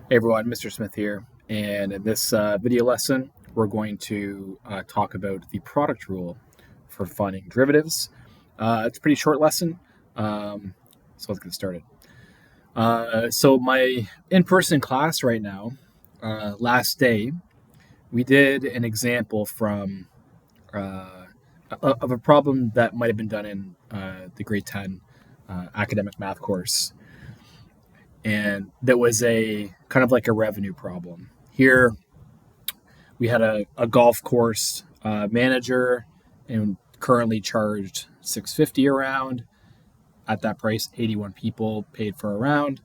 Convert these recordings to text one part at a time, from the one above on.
Hey everyone, Mr. Smith here, and in this video lesson, we're going to talk about the product rule for finding derivatives. It's a pretty short lesson, so let's get started. So my in-person class right now, last day, we did an example from of a problem that might have been done in the grade 10 academic math course, and that was a kind of like a revenue problem. Here we had a golf course manager and currently charged $650 a round. At that price, 81 people paid for a round.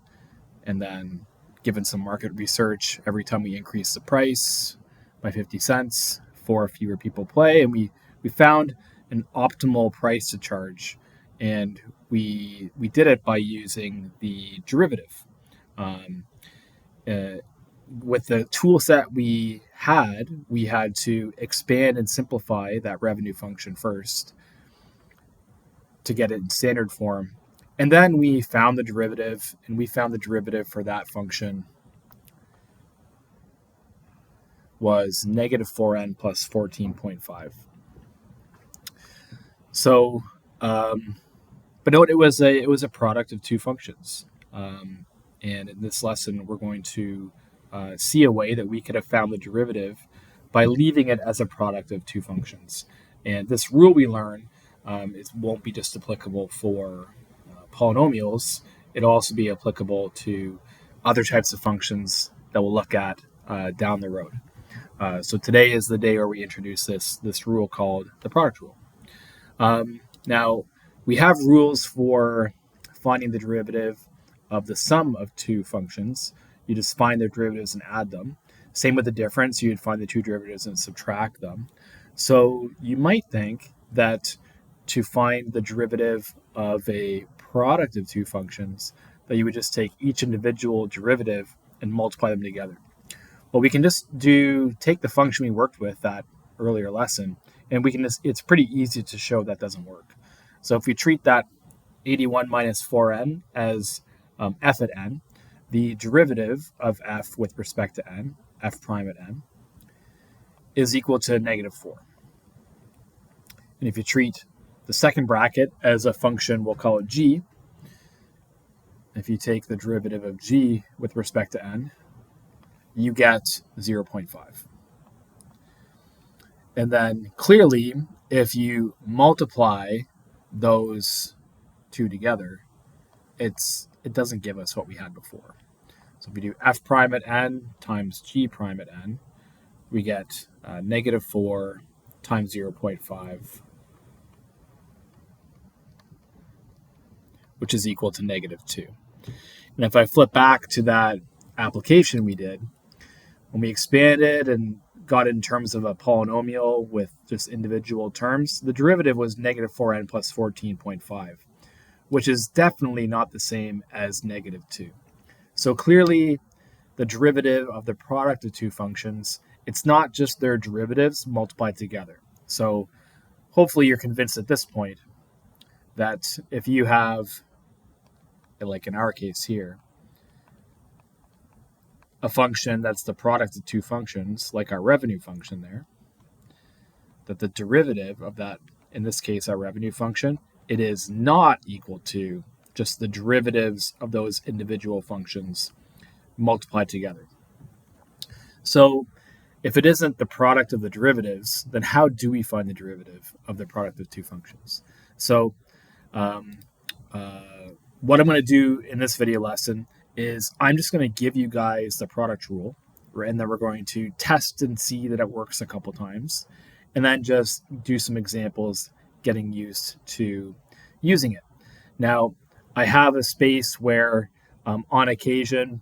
And then given some market research, every time we increase the price by 50 cents, 4 fewer people play. And we found an optimal price to charge. And we did it by using the derivative. Um, with the tool set we had to expand and simplify that revenue function first to get it in standard form. And then we found the derivative, and we found the derivative for that function was negative 4n plus 14.5. So, but note it was a product of two functions. And in this lesson, we're going to see a way that we could have found the derivative by leaving it as a product of two functions. And this rule we learn won't be just applicable for polynomials. It'll also be applicable to other types of functions that we'll look at down the road. So today is the day where we introduce this rule called the product rule. Now, we have rules for finding the derivative of the sum of two functions. You just find their derivatives and add them. Same with the difference. You'd find the two derivatives and subtract them. So you might think that to find the derivative of a product of two functions, that you would just take each individual derivative and multiply them together. Well, we can just take the function we worked with that earlier lesson, and it's pretty easy to show that doesn't work. So if we treat that 81 minus 4n as f at n, the derivative of f with respect to n, f prime at n, is equal to negative 4. And if you treat the second bracket as a function, we'll call it g. If you take the derivative of g with respect to n, you get 0.5. And then clearly, if you multiply those two together, it doesn't give us what we had before. So if we do f prime at n times g prime at n, we get negative 4 times 0.5, which is equal to negative 2. And if I flip back to that application we did, when we expanded and got it in terms of a polynomial with just individual terms, the derivative was negative 4n plus 14.5, which is definitely not the same as negative 2. So clearly, the derivative of the product of two functions, it's not just their derivatives multiplied together. So hopefully you're convinced at this point that if you have, like in our case here, a function that's the product of two functions, like our revenue function there, that the derivative of that, in this case, our revenue function, it is not equal to just the derivatives of those individual functions multiplied together. So if it isn't the product of the derivatives, then how do we find the derivative of the product of two functions? So what I'm going to do in this video lesson is I'm just going to give you guys the product rule, and then we're going to test and see that it works a couple times, and then just do some examples getting used to using it. Now, I have a space where on occasion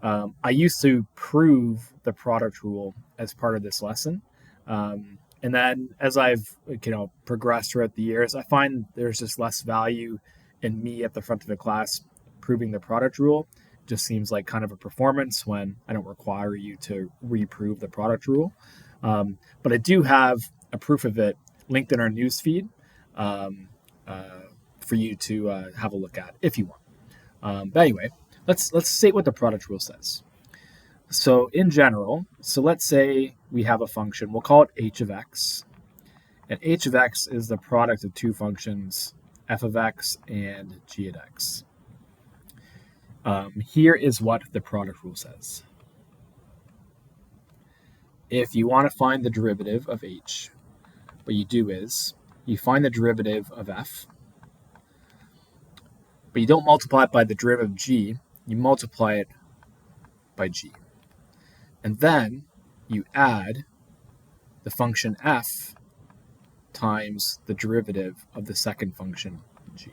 I used to prove the product rule as part of this lesson. And then as I've progressed throughout the years, I find there's just less value in me at the front of the class proving the product rule. It just seems like kind of a performance when I don't require you to reprove the product rule. But I do have a proof of it linked in our newsfeed for you to have a look at if you want. But anyway, let's state what the product rule says. So in general, so let's say we have a function, we'll call it h of x. And h of x is the product of two functions, f of x and g of x. Here is what the product rule says. If you want to find the derivative of h, what you do is you find the derivative of f, but you don't multiply it by the derivative of g, you multiply it by g. And then you add the function f times the derivative of the second function, g.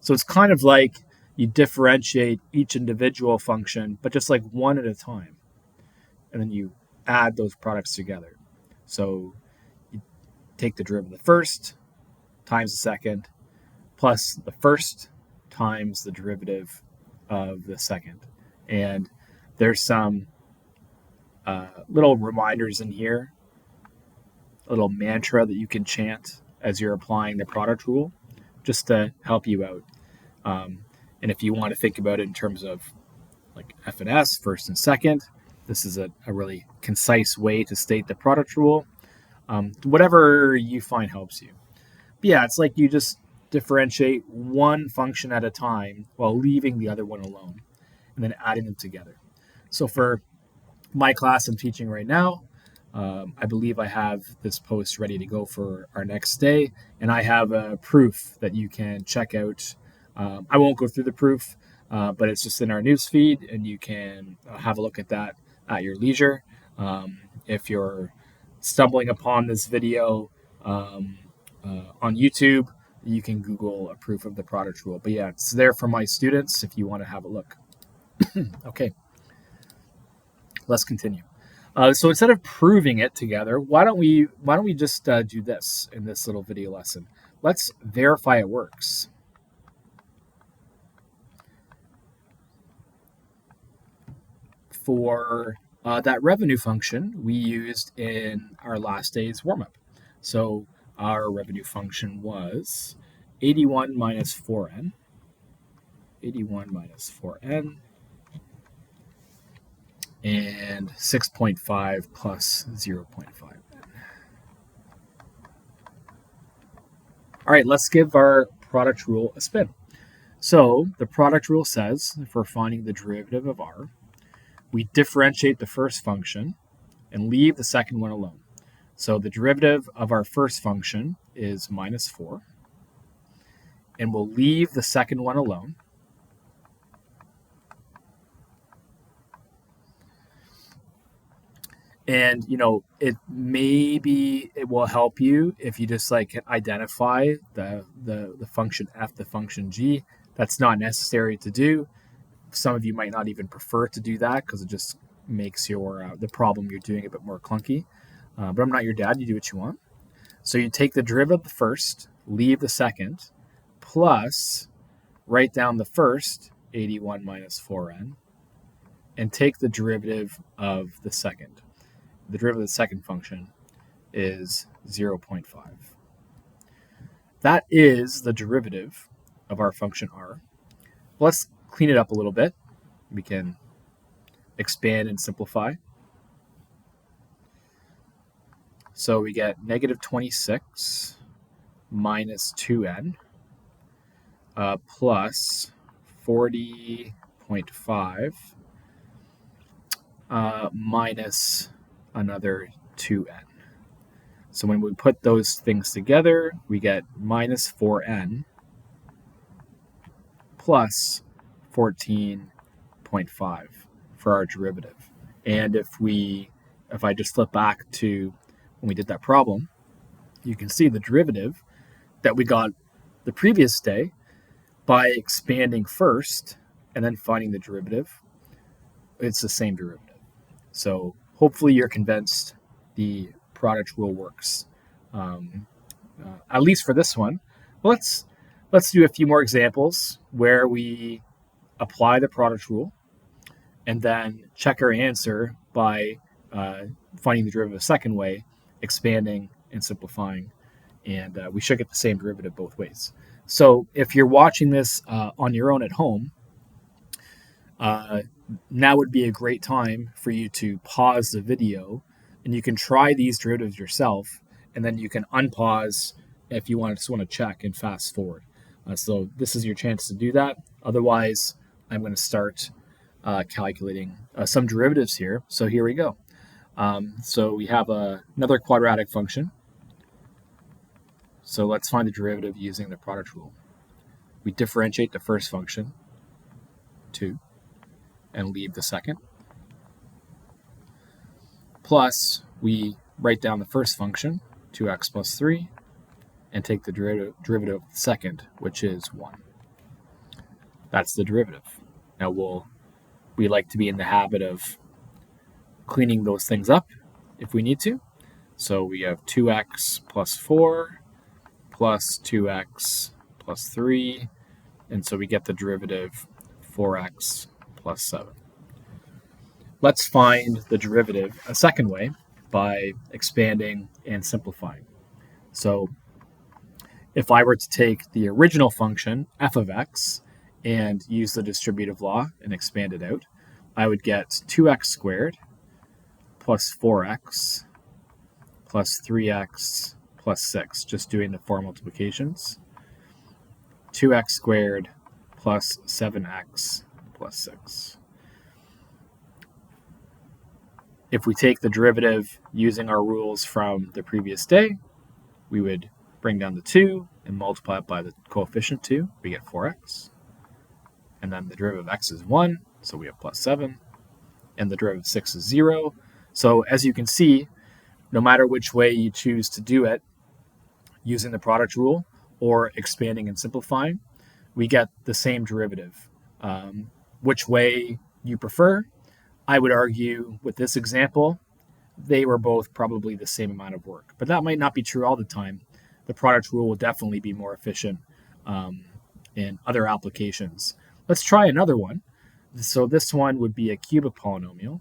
So it's kind of like you differentiate each individual function, but just like one at a time. And then you add those products together. So you take the derivative of the first times the second plus the first times the derivative of the second. And there's some little reminders in here, a little mantra that you can chant as you're applying the product rule just to help you out. And if you want to think about it in terms of like F and S, first and second, this is a really concise way to state the product rule. Whatever you find helps you. But yeah, it's like you just differentiate one function at a time while leaving the other one alone and then adding them together. So for my class I'm teaching right now, I believe I have this post ready to go for our next day, and I have a proof that you can check out. I won't go through the proof, but it's just in our news feed, and you can have a look at that at your leisure. If you're stumbling upon this video on YouTube, you can Google a proof of the product rule. But yeah, it's there for my students if you want to have a look. Okay, let's continue. So instead of proving it together, why don't we just do this in this little video lesson? Let's verify it works. For that revenue function we used in our last day's warm-up. So our revenue function was 81 minus 4n. 81 minus 4n. And 6.5 plus 0.5. All right, let's give our product rule a spin. So the product rule says, if we're finding the derivative of r, we differentiate the first function and leave the second one alone. So the derivative of our first function is minus 4, and we'll leave the second one alone. And, it will help you if you just like identify the function f, the function g. That's not necessary to do. Some of you might not even prefer to do that because it just makes the problem you're doing a bit more clunky. But I'm not your dad. You do what you want. So you take the derivative of the first, leave the second, plus write down the first, 81 minus 4n, and take the derivative of the second. The derivative of the second function is 0.5. That is the derivative of our function r. Let's clean it up a little bit. We can expand and simplify. So we get negative 26 minus 2n plus 40.5 minus another 2n. So when we put those things together, we get minus 4n plus 14.5 for our derivative. And if I just flip back to when we did that problem, you can see the derivative that we got the previous day by expanding first and then finding the derivative. It's the same derivative. So hopefully you're convinced the product rule works, at least for this one. Let's do a few more examples where we apply the product rule and then check our answer by finding the derivative a second way, expanding and simplifying, and we should get the same derivative both ways. So if you're watching this on your own at home, now would be a great time for you to pause the video, and you can try these derivatives yourself, and then you can unpause if you just want to check and fast forward. So this is your chance to do that. Otherwise, I'm going to start calculating some derivatives here. So here we go. So we have another quadratic function. So let's find the derivative using the product rule. We differentiate the first function, 2, and leave the second. Plus, we write down the first function, 2x plus 3, and take the derivative of the second, which is 1. That's the derivative. Now we like to be in the habit of cleaning those things up if we need to. So we have 2x plus 4 plus 2x plus 3, and so we get the derivative 4x plus 7. Let's find the derivative a second way by expanding and simplifying. So if I were to take the original function, f of x, and use the distributive law and expand it out, I would get 2x squared plus 4x plus 3x plus 6, just doing the 4 multiplications. 2x squared plus 7x plus 6. If we take the derivative using our rules from the previous day, we would bring down the 2 and multiply it by the coefficient 2. We get 4x. And then the derivative of x is 1, so we have plus 7. And the derivative of 6 is 0. So as you can see, no matter which way you choose to do it, using the product rule or expanding and simplifying, we get the same derivative. Which way you prefer, I would argue with this example, they were both probably the same amount of work. But that might not be true all the time. The product rule will definitely be more efficient in other applications. Let's try another one. So this one would be a cubic polynomial.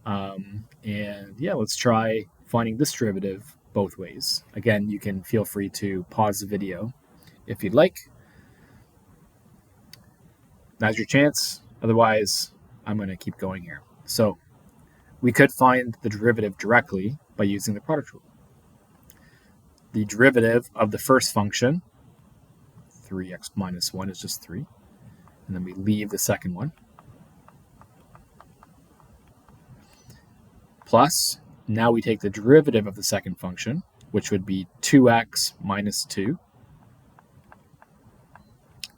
And yeah, let's try finding this derivative both ways. Again, you can feel free to pause the video if you'd like. Now's your chance. Otherwise, I'm going to keep going here. So we could find the derivative directly by using the product rule. The derivative of the first function, 3x minus 1, is just 3. And then we leave the second one. Plus, now we take the derivative of the second function, which would be 2x minus 2.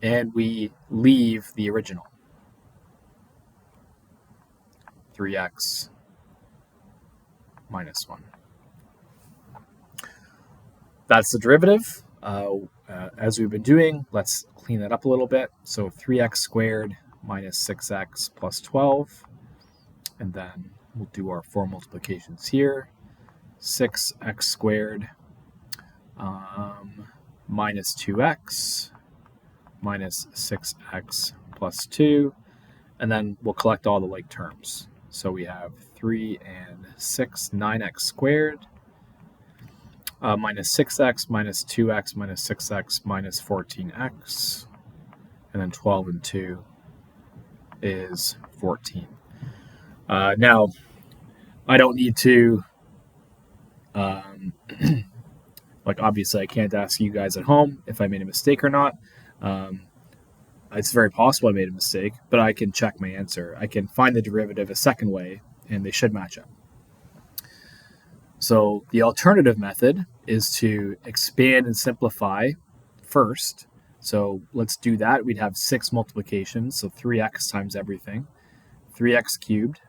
And we leave the original, 3x minus 1. That's the derivative. As we've been doing, let's clean that up a little bit. So 3x squared minus 6x plus 12. And then we'll do our 4 multiplications here. 6x squared minus 2x minus 6x plus 2. And then we'll collect all the like terms. So we have 3 and 6, 9x squared, minus 6x minus 2x minus 6x minus 14x. And then 12 and 2 is 14. Now, I don't need to, obviously I can't ask you guys at home if I made a mistake or not. It's very possible I made a mistake, but I can check my answer. I can find the derivative a second way, and they should match up. So the alternative method is to expand and simplify first. So let's do that. We'd have 6 multiplications, so 3x times everything. 3x cubed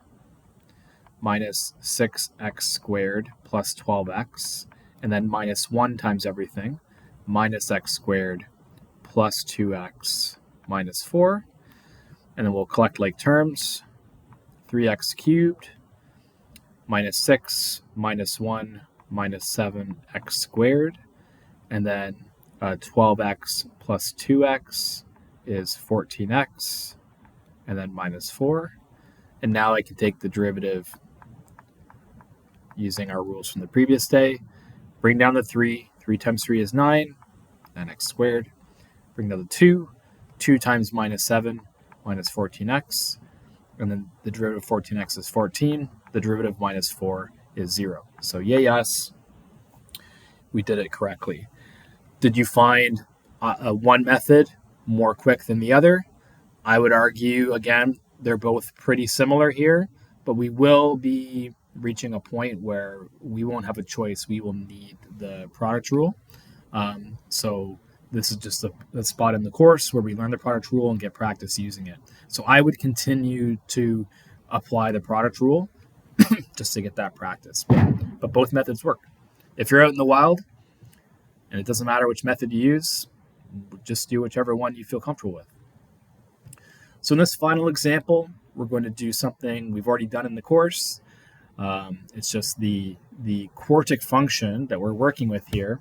minus 6x squared plus 12x, and then minus 1 times everything, minus x squared plus 2x minus 4. And then we'll collect like terms. 3x cubed minus 6 minus 1 minus 7x squared. And then 12x plus 2x is 14x. And then minus 4. And now I can take the derivative using our rules from the previous day. Bring down the 3. 3 times 3 is 9. 9x squared. Bring down the 2. 2 times minus 7 minus 14x. and then the derivative of 14x is 14. The derivative of minus 4 is 0. So yay us, we did it correctly. Did you find one method more quick than the other? I would argue, again, they're both pretty similar here, but we will be reaching a point where we won't have a choice. We will need the product rule. So this is just a spot in the course where we learn the product rule and get practice using it. So I would continue to apply the product rule just to get that practice. But both methods work. If you're out in the wild and it doesn't matter which method you use, just do whichever one you feel comfortable with. So in this final example, we're going to do something we've already done in the course. It's just the quartic function that we're working with here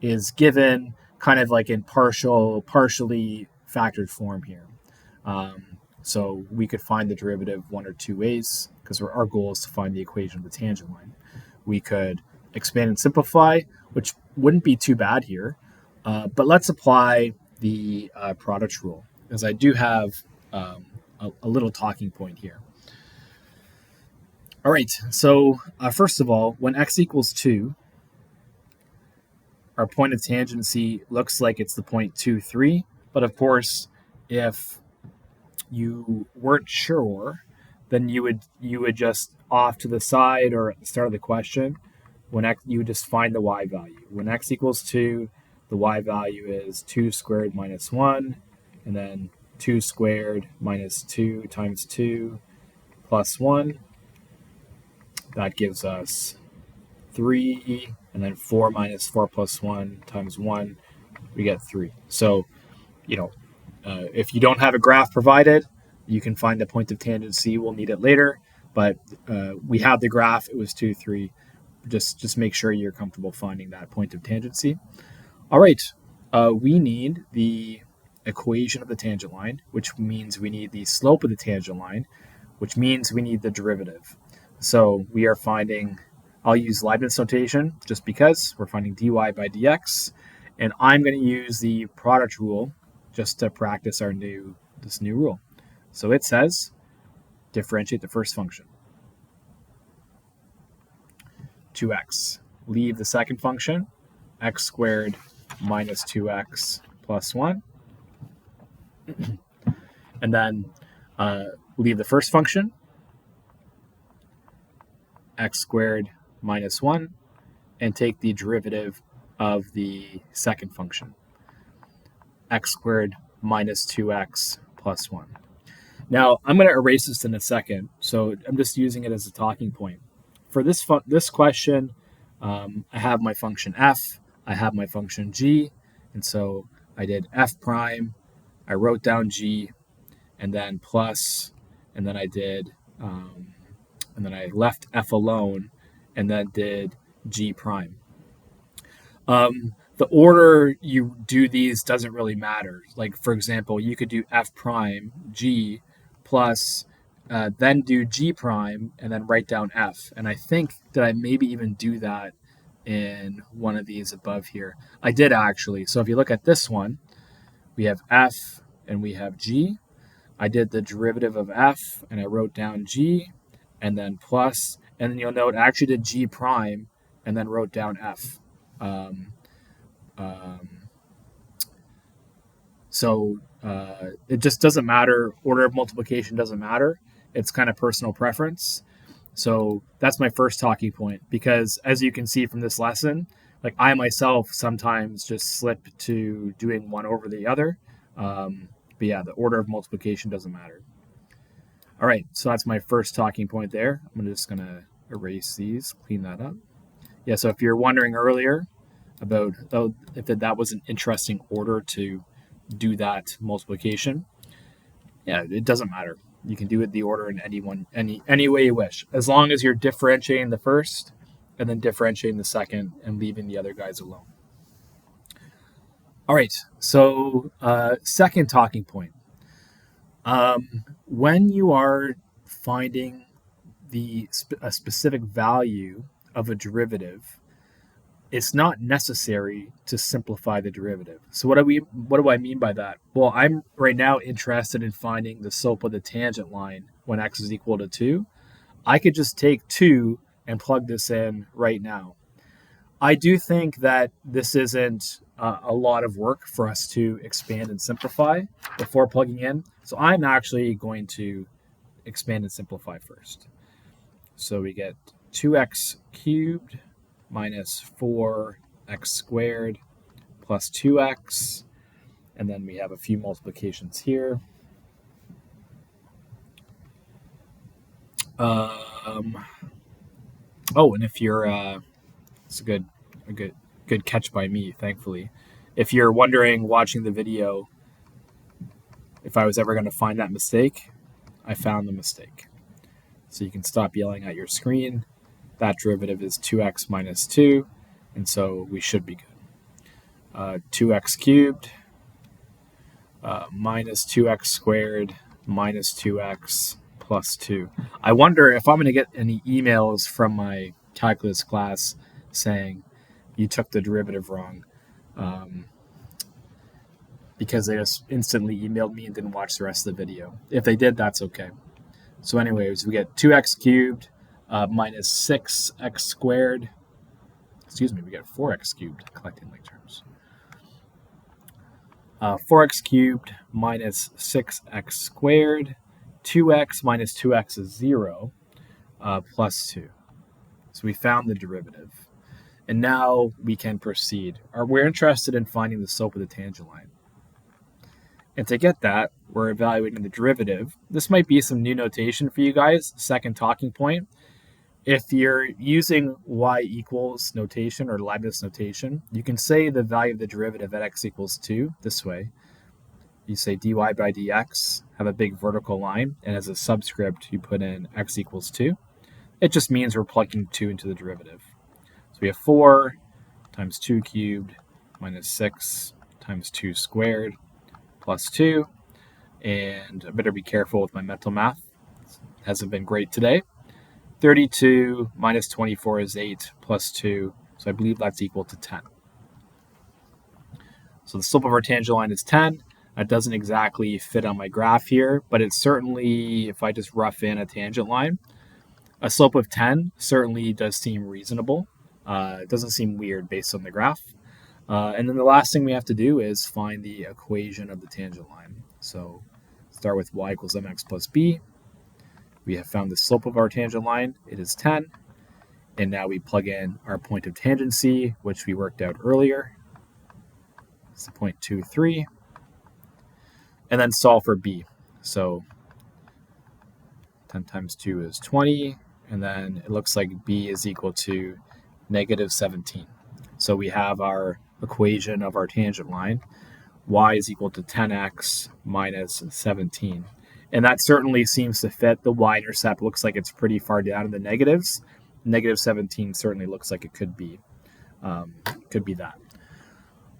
is given kind of like in partially factored form here. So we could find the derivative one or two ways because our goal is to find the equation of the tangent line. We could expand and simplify, which wouldn't be too bad here. But let's apply the product rule, because I do have a little talking point here. All right, so first of all, when x equals 2, our point of tangency looks like it's the point 2, 3. But of course, if you weren't sure, then you would just off to the side or at the start of the question, you would just find the y value. When x equals 2, the y value is 2 squared minus 1, and then 2 squared minus 2 times 2 plus 1. That gives us 3, and then 4 minus 4 plus 1 times 1, we get 3. So, if you don't have a graph provided, you can find the point of tangency. We'll need it later, but we have the graph. It was 2, 3. Just make sure you're comfortable finding that point of tangency. All right, we need the equation of the tangent line, which means we need the slope of the tangent line, which means we need the derivative. So we are finding, I'll use Leibniz notation just because we're finding dy by dx, and I'm going to use the product rule just to practice this new rule. So it says differentiate the first function, 2x. Leave the second function, x squared minus 2x plus 1. And then leave the first function, x squared minus 1, and take the derivative of the second function, x squared minus 2x plus 1. Now, I'm going to erase this in a second, so I'm just using it as a talking point. For this question, I have my function f, I have my function g, and so I did f prime, I wrote down g, and then plus, and then I did, and then I left f alone, and then did g prime. The order you do these doesn't really matter. Like, for example, you could do f prime, g, plus, then do g prime, and then write down f. And I think that I maybe even do that in one of these above here. I did actually. So if you look at this one, we have f and we have g. I did the derivative of f, and I wrote down g, and then plus, and then you'll note I actually did g prime, and then wrote down f. So it just doesn't matter. Order of multiplication doesn't matter. It's kind of personal preference. So that's my first talking point, because as you can see from this lesson, like I myself sometimes just slip to doing one over the other. But yeah, the order of multiplication doesn't matter. All right, so that's my first talking point there. I'm just going to erase these, clean that up. Yeah, so if you're wondering earlier about if that was an interesting order to do that multiplication, yeah, it doesn't matter. You can do it the order in any way you wish, as long as you're differentiating the first and then differentiating the second and leaving the other guys alone. All right, so second talking point. When you are finding a specific value of a derivative, it's not necessary to simplify the derivative. So what do I mean by that? Well, I'm right now interested in finding the slope of the tangent line when x is equal to 2. I could just take 2 and plug this in right now. I do think that this isn't a lot of work for us to expand and simplify before plugging in. So I'm actually going to expand and simplify first. So we get 2x cubed minus 4x squared plus 2x. And then we have a few multiplications here. And if you're, it's a good catch by me, thankfully. If you're wondering, watching the video, if I was ever going to find that mistake, I found the mistake. So you can stop yelling at your screen. That derivative is 2x minus 2, and so we should be good. 2x cubed minus 2x squared minus 2x plus 2. I wonder if I'm going to get any emails from my calculus class saying you took the derivative wrong, because they just instantly emailed me and didn't watch the rest of the video. If they did, that's okay. So anyways, we get 2x cubed minus 6x squared. Excuse me, we get 4x cubed, collecting like terms. 4x cubed minus 6x squared. 2x minus 2x is 0, plus 2. So we found the derivative. And now we can proceed. We're interested in finding the slope of the tangent line. And to get that, we're evaluating the derivative. This might be some new notation for you guys, second talking point. If you're using y equals notation or Leibniz notation, you can say the value of the derivative at x equals 2 this way. You say dy by dx, have a big vertical line, and as a subscript, you put in x equals 2. It just means we're plugging 2 into the derivative. So we have 4 times 2 cubed minus 6 times 2 squared plus 2. And I better be careful with my mental math. It hasn't been great today. 32 minus 24 is 8 plus 2. So I believe that's equal to 10. So the slope of our tangent line is 10. That doesn't exactly fit on my graph here, but it's certainly, if I just rough in a tangent line, a slope of 10 certainly does seem reasonable. It doesn't seem weird based on the graph. And then the last thing we have to do is find the equation of the tangent line. So start with y equals mx plus b. We have found the slope of our tangent line. It is 10. And now we plug in our point of tangency, which we worked out earlier. It's 0.23. And then solve for b. So 10 times 2 is 20. And then it looks like b is equal to negative 17. So we have our equation of our tangent line. Y is equal to 10x minus 17. And that certainly seems to fit. The y-intercept looks like it's pretty far down in the negatives. Negative 17 certainly looks like it could be that.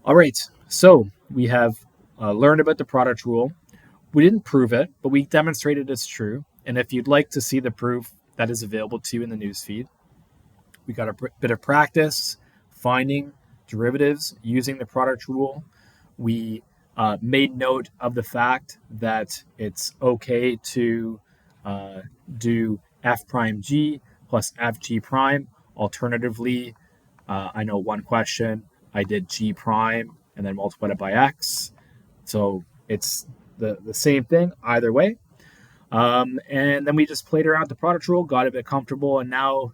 All right, so we have learned about the product rule. We didn't prove it, but we demonstrated it's true. And if you'd like to see the proof, that is available to you in the newsfeed. We got a bit of practice finding derivatives using the product rule. We made note of the fact that it's okay to do f prime g plus fg prime. Alternatively, I know one question, I did g prime and then multiplied it by x. So it's the same thing either way. And then we just played around with the product rule, got a bit comfortable, and now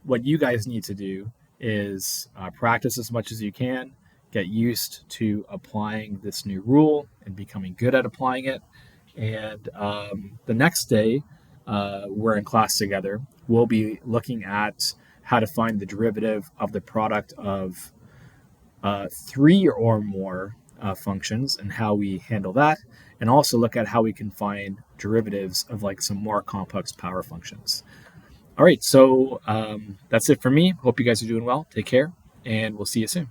what you guys need to do is practice as much as you can, get used to applying this new rule and becoming good at applying it. And the next day, we're in class together. We'll be looking at how to find the derivative of the product of 3 or more functions and how we handle that, and also look at how we can find derivatives of like some more complex power functions. All right, so that's it for me. Hope you guys are doing well. Take care, and we'll see you soon.